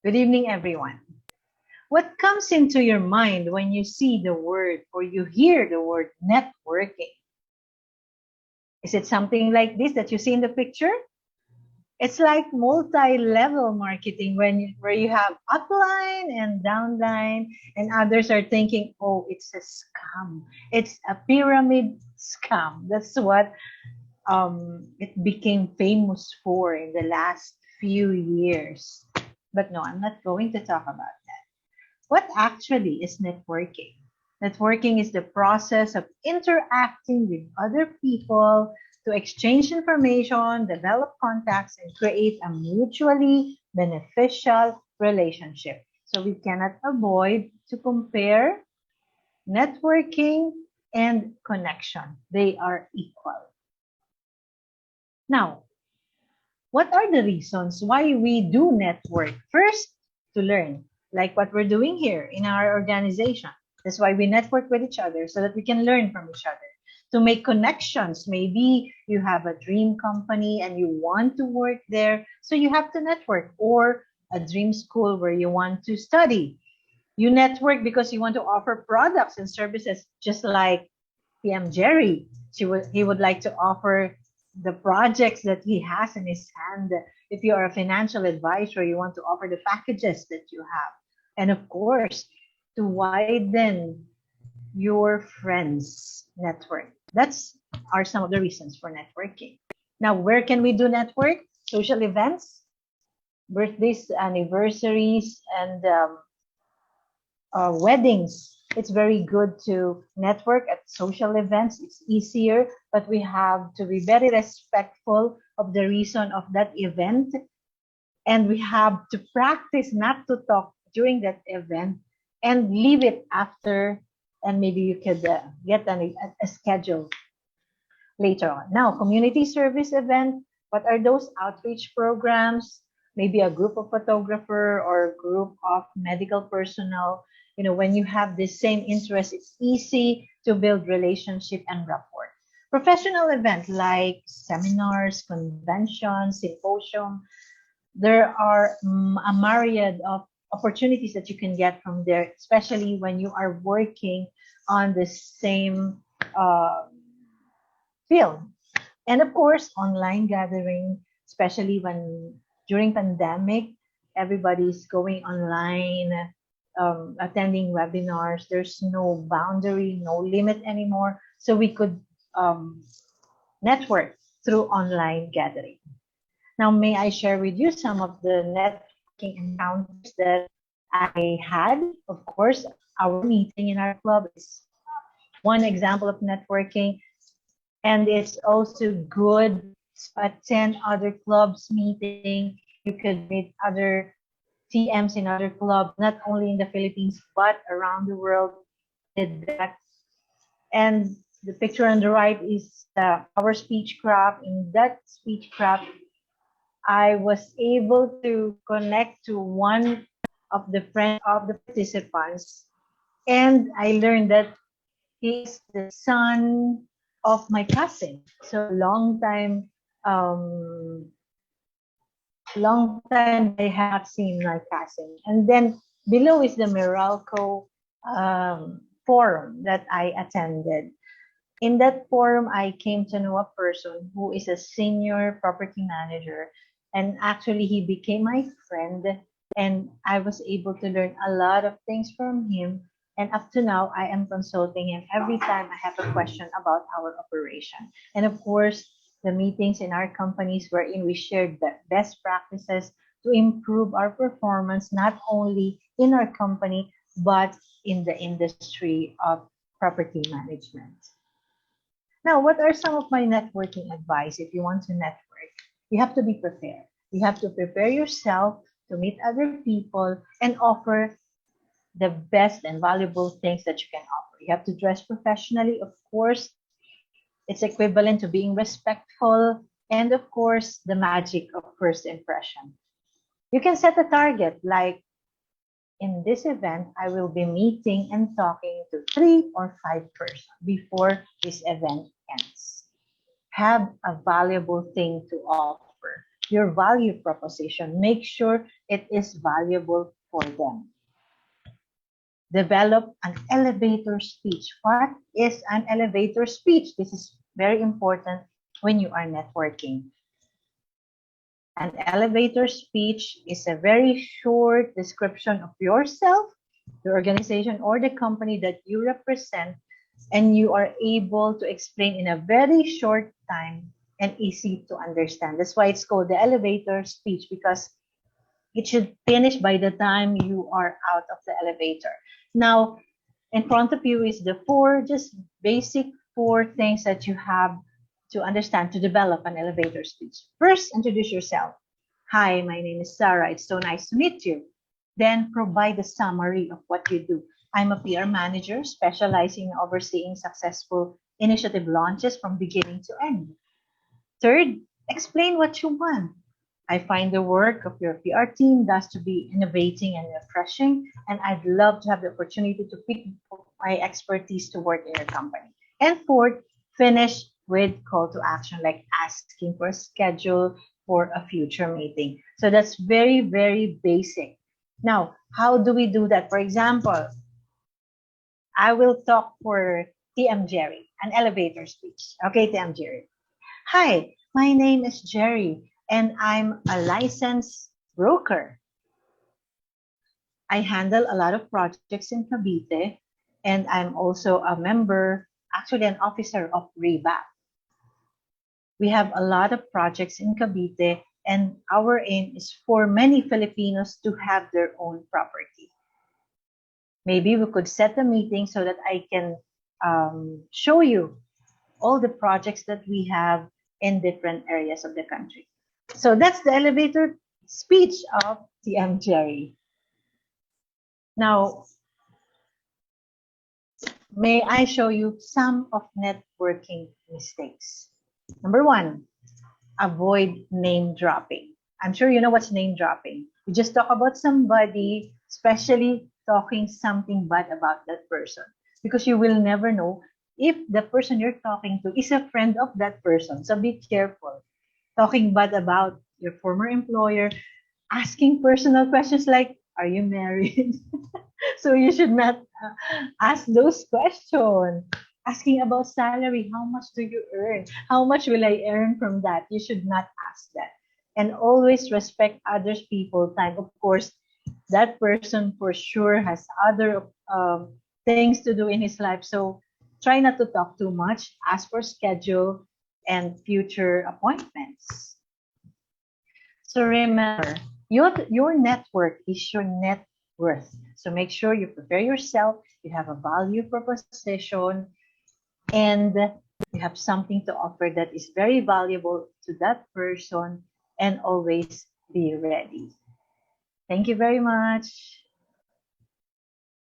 Good evening, everyone. What comes into your mind when you see the word or you hear the word networking? Is it something like this that you see in the picture? It's like multi-level marketing where you have upline and downline, and others are thinking, oh, it's a scam. It's a pyramid scam. That's what it became famous for in the last few years. But no, I'm not going to talk about that. What actually is networking? Networking is the process of interacting with other people to exchange information, develop contacts, and create a mutually beneficial relationship. So we cannot avoid to compare networking and connection. They are equal. Now, what are the reasons why we do network? First, to learn, like what we're doing here in our organization. That's why we network with each other so that we can learn from each other. To make connections, maybe you have a dream company and you want to work there, so you have to network, or a dream school where you want to study. You network because you want to offer products and services, just like PM Jerry. He would like to offer the projects that he has in his hand. If you are a financial advisor, you want to offer the packages that you have. And of course, to widen your friends network. That's are some of the reasons for networking. Now, where can we do network? Social events, birthdays, anniversaries, and weddings. It's very good to network at social events. It's easier, but we have to be very respectful of the reason of that event. And we have to practice not to talk during that event and leave it after. And maybe you could get a schedule later on. Now, community service event. What are those outreach programs? Maybe a group of photographer or a group of medical personnel. You know, when you have the same interest, it's easy to build relationship and rapport. Professional event like seminars, conventions, symposium. There are a myriad of opportunities that you can get from there, especially when you are working on the same field. And of course, online gathering, especially when during pandemic, everybody's going online, attending webinars. There's no boundary, no limit anymore. So we could network through online gathering. Now, may I share with you some of the networking encounters that I had? Of course, our meeting in our club is one example of networking. And it's also good to attend other clubs meeting. You could meet other TMs in other clubs, not only in the Philippines, but around the world. Did that. And the picture on the right is our speechcraft. In that speechcraft, I was able to connect to one of the friends of the participants. And I learned that he is the son of my cousin. So long time that I have not seen my cousin. And then below is the Meralco forum that I attended. In that forum, I came to know a person who is a senior property manager, and actually he became my friend, and I was able to learn a lot of things from him. And up to now, I am consulting him every time I have a question about our operation. And of course, the meetings in our companies wherein we shared the best practices to improve our performance, not only in our company, but in the industry of property management. Now, what are some of my networking advice if you want to network? You have to be prepared. You have to prepare yourself to meet other people and offer the best and valuable things that you can offer. You have to dress professionally, of course. It's equivalent to being respectful, and of course, the magic of first impression. You can set a target like in this event, I will be meeting and talking to 3 or 5 persons before this event ends. Have a valuable thing to offer. your value proposition. Make sure it is valuable for them. Develop an elevator speech. What is an elevator speech? This is very important when you are networking. An elevator speech is a very short description of yourself, the organization, or the company that you represent, and you are able to explain in a very short time and easy to understand. That's why it's called the elevator speech, because it should finish by the time you are out of the elevator. Now, in front of you is the just basic four things that you have to understand to develop an elevator speech. First, introduce yourself. Hi, my name is Sarah. It's so nice to meet you. Then provide a summary of what you do. I'm a PR manager specializing in overseeing successful initiative launches from beginning to end. Third, explain what you want. I find the work of your PR team thus to be innovating and refreshing, and I'd love to have the opportunity to pick my expertise to work in your company. And fourth, finish with call to action, like asking for a schedule for a future meeting. So that's very, very basic. Now, how do we do that? For example, I will talk for TM Jerry, an elevator speech. Okay, TM Jerry. Hi, my name is Jerry, and I'm a licensed broker. I handle a lot of projects in Cavite, and I'm also a member, actually an officer of REVAP. We have a lot of projects in Cavite, and our aim is for many Filipinos to have their own property. Maybe we could set a meeting so that I can show you all the projects that we have in different areas of the country. So that's the elevator speech of TM Jerry. Now, may I show you some of networking mistakes? Number one, avoid name dropping. I'm sure you know what's name dropping. You just talk about somebody, especially talking something bad about that person, because you will never know if the person you're talking to is a friend of that person. So be careful. Talking bad about your former employer, asking personal questions like, are you married? So you should not ask those questions. Asking about salary, how much do you earn? How much will I earn from that? You should not ask that. And always respect others people's time. Of course, that person for sure has other things to do in his life. So try not to talk too much. Ask for schedule and future appointments. So remember, your network is your net worth. So make sure you prepare yourself, you have a value proposition, and you have something to offer that is very valuable to that person, and always be ready. Thank you very much.